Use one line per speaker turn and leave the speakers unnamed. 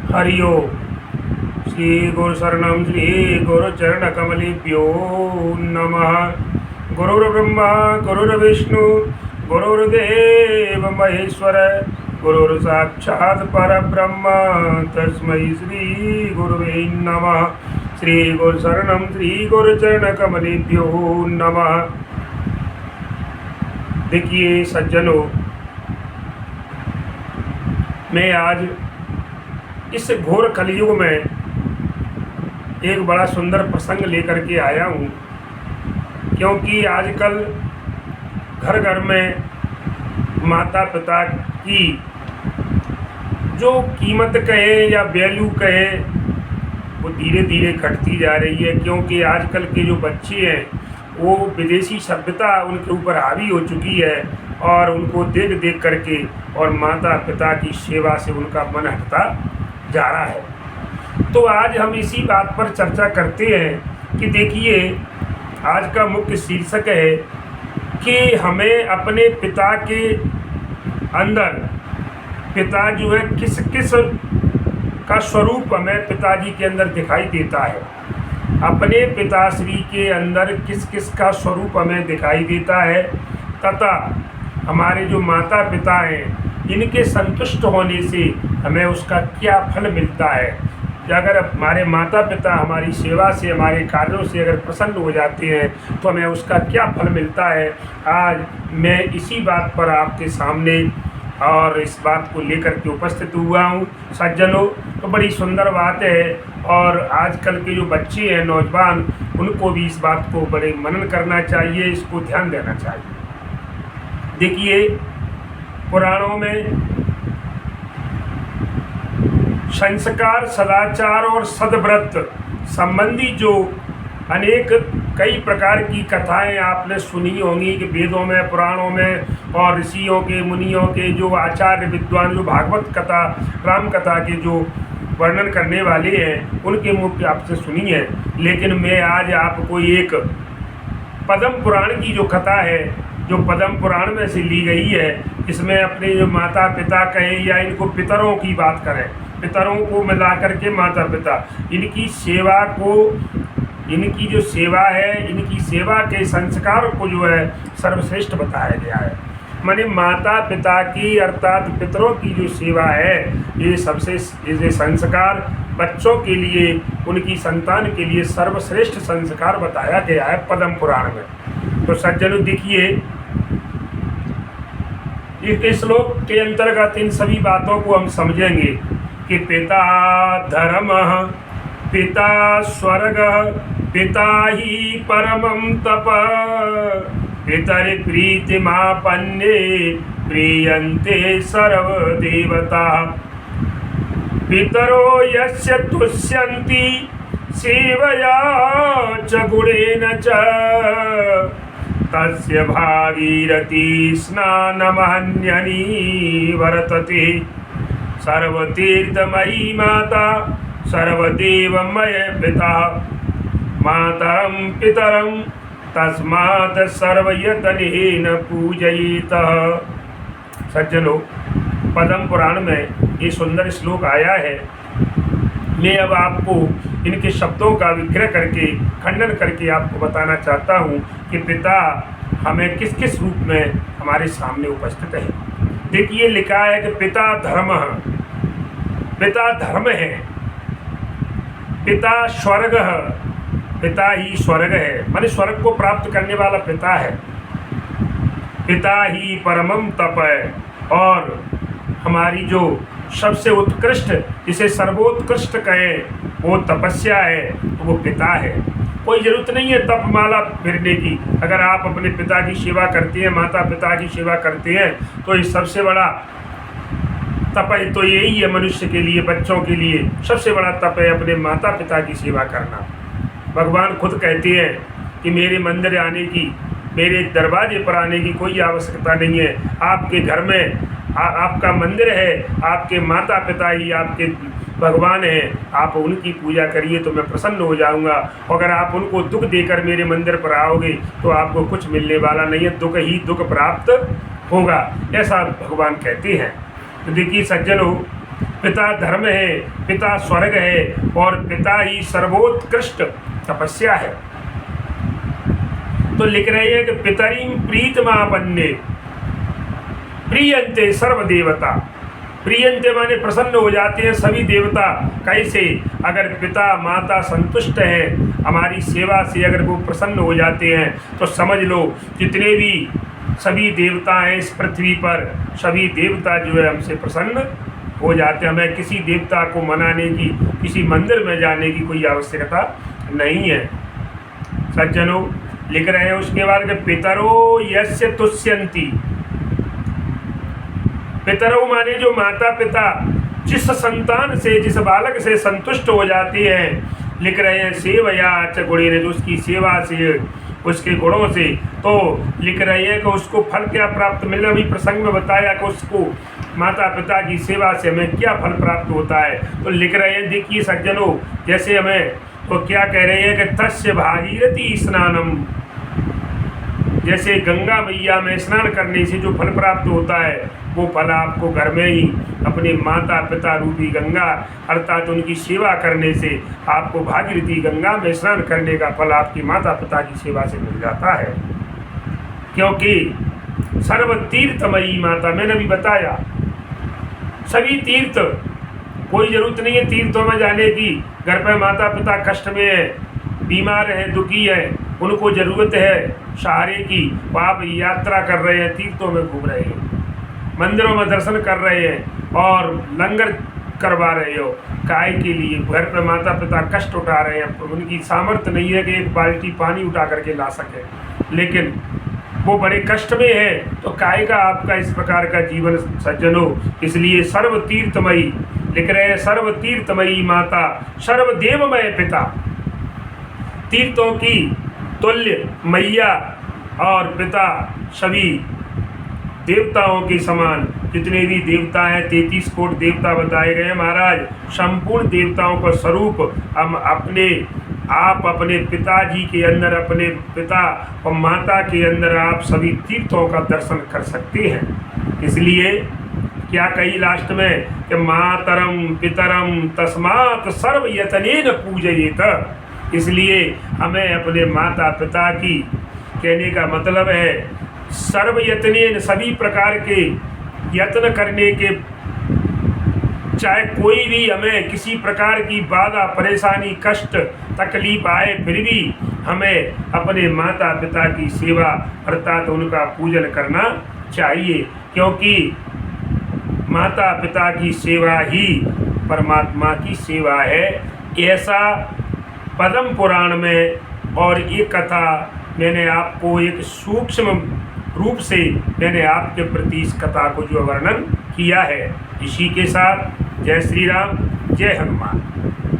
हरि ओम। श्री गुरु शरणम श्री गुरु चरण कमलेभ्यो नमः। गुरुर्ब्रह्मा गुरुर्विष्णु गुरुर्देव महेश्वर गुरुर् साक्षात् परब्रह्म तस्मै श्री गुरुवे नमः। श्री गुरु शरणम श्री गुरु चरण कमलेभ्यो नमः। देखिए सज्जनों, मैं आज इस घोर कलयुग में एक बड़ा सुंदर प्रसंग लेकर के आया हूँ, क्योंकि आजकल घर घर में माता पिता की जो कीमत कहे या वैल्यू कहे वो धीरे धीरे घटती जा रही है। क्योंकि आजकल के जो बच्चे हैं वो विदेशी सभ्यता उनके ऊपर हावी हो चुकी है और उनको देख देख करके और माता पिता की सेवा से उनका मन हटता जा रहा है। तो आज हम इसी बात पर चर्चा करते हैं कि देखिए, आज का मुख्य शीर्षक है कि हमें अपने पिता के अंदर पिता जो है किस किस का स्वरूप हमें पिताजी के अंदर दिखाई देता है, अपने पिताश्री के अंदर किस किस का स्वरूप हमें दिखाई देता है तथा हमारे जो माता पिता हैं इनके संतुष्ट होने से हमें उसका क्या फल मिलता है। अगर हमारे माता पिता हमारी सेवा से हमारे कार्यों से अगर प्रसन्न हो जाते हैं तो हमें उसका क्या फल मिलता है। आज मैं इसी बात पर आपके सामने और इस बात को लेकर के उपस्थित हुआ हूँ। सज्जनों, तो बड़ी सुंदर बात है और आजकल के जो बच्चे हैं नौजवान, उनको भी इस बात को बड़े मनन करना चाहिए, इसको ध्यान देना चाहिए। देखिए, पुराणों में संस्कार, सदाचार और सद्व्रत संबंधी जो अनेक कई प्रकार की कथाएं आपने सुनी होंगी कि वेदों में, पुराणों में और ऋषियों के, मुनियों के जो आचार्य विद्वान जो भागवत कथा, राम कथा के जो वर्णन करने वाले हैं उनके मुख पे आपसे सुनी है। लेकिन मैं आज आपको एक पद्म पुराण की जो कथा है, जो पद्म पुराण में से ली गई है, इसमें अपने जो माता पिता कहें या इनको पितरों की बात करें, पितरों को मिला करके माता पिता, इनकी सेवा को, इनकी जो सेवा है, इनकी सेवा के संस्कार को जो है सर्वश्रेष्ठ बताया गया है। माने माता पिता की अर्थात पितरों की जो सेवा है ये सबसे, ये संस्कार बच्चों के लिए, उनकी संतान के लिए सर्वश्रेष्ठ संस्कार बताया गया है पद्म पुराण में। तो सज्जनों देखिए, इस श्लोक के अंतर्गत इन सभी बातों को हम समझेंगे कि पिता धर्मः, पिता स्वर्गः, पिता ही परमं तपः, पितरि प्रीतिमापन्ने प्रीयन्ते सर्वदेवताः, पितरो यस्य तुष्यन्ति सेवया च गुणेन च, तस्य भागीरथी स्नानमहन्यनी वर्तते, सर्वतीर्थमयी माता सर्वदेवमय पिता, मातरं पितरं तस्मात् सर्वयतनेन पूजयेत। सज्जनों, पद्म पुराण में ये सुंदर श्लोक आया है। मैं अब आपको इनके शब्दों का विग्रह करके, खंडन करके आपको बताना चाहता हूँ कि पिता हमें किस किस रूप में हमारे सामने उपस्थित है। देखिए, लिखा है कि पिता धर्म, पिता धर्म है, पिता स्वर्ग, पिता ही स्वर्ग है, माने स्वर्ग को प्राप्त करने वाला पिता है, पिता ही परमम तप है और हमारी जो सबसे उत्कृष्ट, जिसे सर्वोत्कृष्ट कहे वो तपस्या है, तो वो पिता है। कोई ज़रूरत नहीं है तपमाला फिरने की। अगर आप अपने पिता की सेवा करते हैं, माता पिता की सेवा करते हैं, तो ये सबसे बड़ा तप है। तो यही है मनुष्य के लिए, बच्चों के लिए सबसे बड़ा तप है अपने माता पिता की सेवा करना। भगवान खुद कहते हैं कि मेरे मंदिर आने की, मेरे दरवाजे पर आने की कोई आवश्यकता नहीं है। आपके घर में आपका मंदिर है, आपके माता पिता ही आपके भगवान हैं, आप उनकी पूजा करिए तो मैं प्रसन्न हो जाऊंगा। अगर आप उनको दुख देकर मेरे मंदिर पर आओगे तो आपको कुछ मिलने वाला नहीं है, दुख ही दुख प्राप्त होगा, ऐसा भगवान कहते हैं। तो देखिए सज्जनों, पिता धर्म है, पिता स्वर्ग है और पिता ही सर्वोत्कृष्ट तपस्या है। तो लिख रहे हैं कि पितरीं प्रीतमापन्ने प्रियंते सर्वदेवता। प्रियंते माने प्रसन्न हो जाते हैं सभी देवता। कैसे? अगर पिता माता संतुष्ट हैं हमारी सेवा से, अगर वो प्रसन्न हो जाते हैं तो समझ लो जितने भी सभी देवता हैं इस पृथ्वी पर, सभी देवता जो है हमसे प्रसन्न हो जाते हैं। हमें किसी देवता को मनाने की, किसी मंदिर में जाने की कोई आवश्यकता नहीं है। सज्जनों, लिख रहे हैं उसके बाद कि पितरो यस्य तुष्यन्ति। पितरो माने जो माता पिता जिस संतान से, जिस बालक से संतुष्ट हो जाते हैं, लिख रहे हैं सेवया च गुणेन, जो उसकी सेवा से, उसके गुणों से, तो लिख रहे हैं कि उसको फल क्या प्राप्त मिलना। भी प्रसंग में बताया कि उसको माता पिता की सेवा से हमें क्या फल प्राप्त होता है। तो लिख रहे हैं, देखिए सज्जनों, जैसे हमें तो क्या कह रहे हैं कि तस्य भागीरथी स्नानम, जैसे गंगा मैया में स्नान करने से जो फल प्राप्त होता है वो फल आपको घर में ही अपने माता पिता रूपी गंगा अर्थात उनकी सेवा करने से आपको भागीरथी गंगा में स्नान करने का फल आपकी माता पिता की सेवा से मिल जाता है। क्योंकि सर्व तीर्थमयी माता, मैंने भी बताया सभी तीर्थ, कोई जरूरत नहीं है तीर्थों में जाने की। घर पर माता पिता कष्ट में है, बीमार है, दुखी है, उनको ज़रूरत है सहारे की, वो आप यात्रा कर रहे हैं, तीर्थों में घूम रहे हैं, मंदिरों में दर्शन कर रहे हैं और लंगर करवा रहे हो, काय के लिए? घर पे माता पिता कष्ट उठा रहे हैं, उनकी सामर्थ्य नहीं है कि एक बाल्टी पानी उठा करके ला सके, लेकिन वो बड़े कष्ट में है, तो काय का आपका इस प्रकार का जीवन सज्जनों। इसलिए सर्व तीर्थमयी, लिख रहे हैं सर्व तीर्थमयी माता, सर्वदेवमय पिता, तीर्थों की तुल्य मैया और पिता सभी देवताओं के समान। जितने भी देवता हैं 33 कोट देवता बताए गए हैं महाराज, संपूर्ण देवताओं का स्वरूप हम आप अपने पिताजी के अंदर, अपने पिता और माता के अंदर आप सभी तीर्थों का दर्शन कर सकते हैं। इसलिए क्या कही लास्ट में कि मातरम पितरम तस्मात् सर्व यतनेन पूजयेत। इसलिए हमें अपने माता पिता की, कहने का मतलब है सर्व यतनेन, सभी प्रकार के यत्न करने के, चाहे कोई भी हमें किसी प्रकार की बाधा परेशानी कष्ट तकलीफ आए, फिर भी हमें अपने माता पिता की सेवा अर्थात उनका पूजन करना चाहिए। क्योंकि माता पिता की सेवा ही परमात्मा की सेवा है। ऐसा पद्म पुराण में और ये कथा मैंने आपको एक सूक्ष्म रूप से मैंने आपके प्रति इस कथा को जो वर्णन किया है। इसी के साथ जय श्री राम, जय हनुमान।